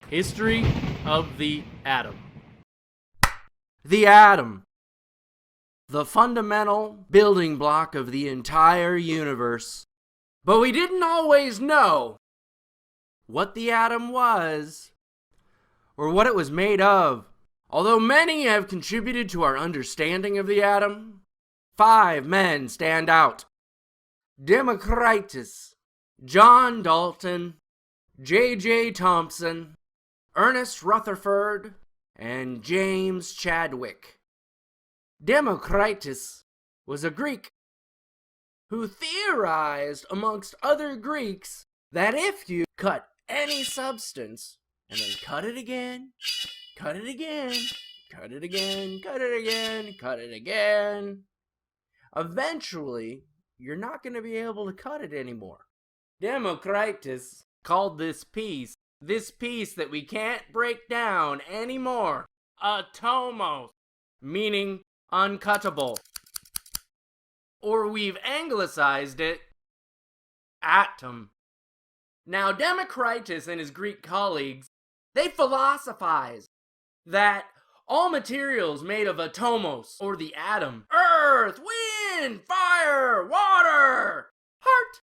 History of the atom. The atom. The fundamental building block of the entire universe. But we didn't always know what the atom was or what it was made of. Although many have contributed to our understanding of the atom, 5 men stand out. Democritus, John Dalton, J.J. Thomson, Ernest Rutherford, and James Chadwick. Democritus was a Greek who theorized, amongst other Greeks, that if you cut any substance and then cut it again, cut it again, cut it again, cut it again, cut it again, eventually you're not going to be able to cut it anymore. Democritus called this piece that we can't break down anymore, atomos, meaning uncuttable. Or we've anglicized it, atom. Now, Democritus and his Greek colleagues, they philosophize that all materials made of atomos, or the atom, earth, wind, fire, water, heart,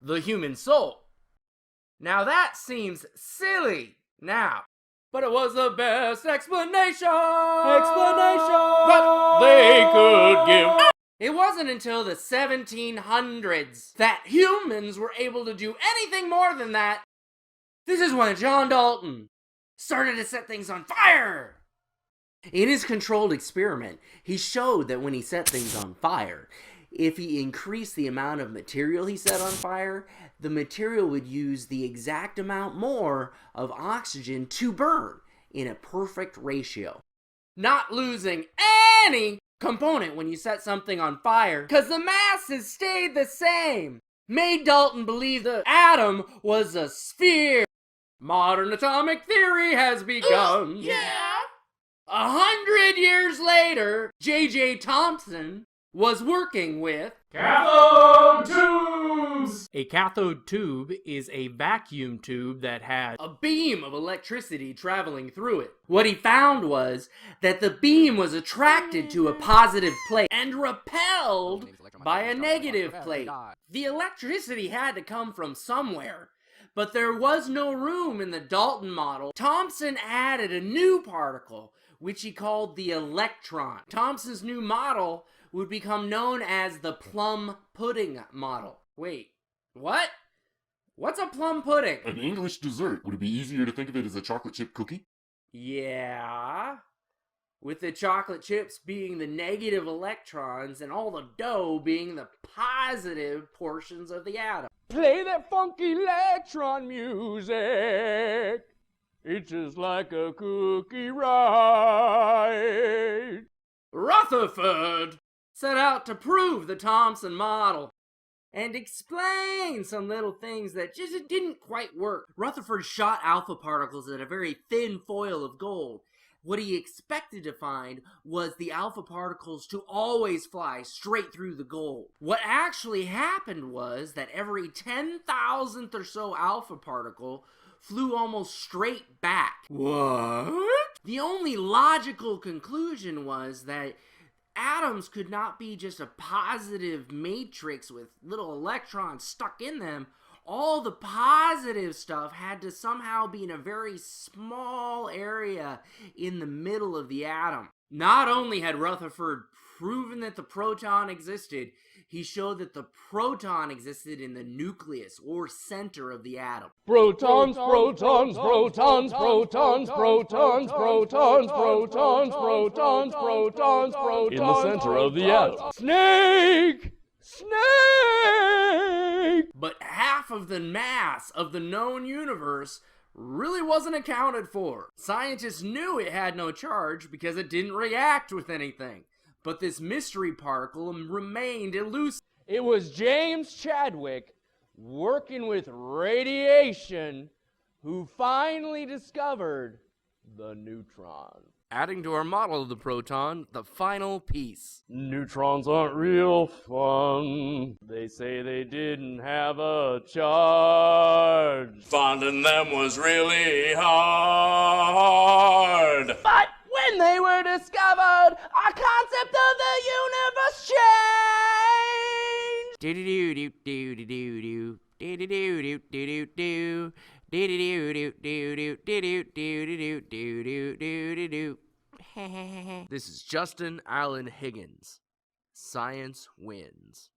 the human soul. Now that seems silly now, but it was the best explanation that they could give. It wasn't until the 1700s that humans were able to do anything more than that. This is when John Dalton started to set things on fire. In his controlled experiment, he showed that when he set things on fire, if he increased the amount of material he set on fire, the material would use the exact amount more of oxygen to burn in a perfect ratio, not losing any component when you set something on fire, because the masses stayed the same. Made Dalton believe the atom was a sphere. Modern atomic theory has begun. Yeah! 100 years later, J.J. Thomson was working with Cathode tubes! A cathode tube is a vacuum tube that has a beam of electricity traveling through it. What he found was that the beam was attracted to a positive plate and repelled by a negative plate. The electricity had to come from somewhere, but there was no room in the Dalton model. Thomson added a new particle, which he called the electron. Thomson's new model would become known as the plum pudding model. Wait, what? What's a plum pudding? An English dessert. Would it be easier to think of it as a chocolate chip cookie? Yeah. With the chocolate chips being the negative electrons and all the dough being the positive portions of the atom. Play that funky electron music. It's just like a cookie, right? Rutherford set out to prove the Thomson model and explain some little things that just didn't quite work. Rutherford shot alpha particles at a very thin foil of gold. What he expected to find was the alpha particles to always fly straight through the gold. What actually happened was that every 10,000th or so alpha particle flew almost straight back. What? The only logical conclusion was that atoms could not be just a positive matrix with little electrons stuck in them. All the positive stuff had to somehow be in a very small area in the middle of the atom. Not only had Rutherford proven that the proton existed, he showed that the proton existed in the nucleus or center of the atom. Protons, protons, protons, protons, protons, protons, protons, protons, protons, protons. In the center of the atom. Snake! Snake! But half of the mass of the known universe really wasn't accounted for. Scientists knew it had no charge because it didn't react with anything. But this mystery particle remained elusive. It was James Chadwick, working with radiation, who finally discovered the neutron. Adding to our model of the proton, the final piece. Neutrons aren't real fun. They say they didn't have a charge. Finding them was really hard. But when they were discovered, our concept of the universe changed. Do-do-do-do-do-do-do. Do-do-do-do-do-do-do. Do-do-do-do-do-do-do-do-do-do-do-do-do. This is Justin Allen Higgins. Science wins.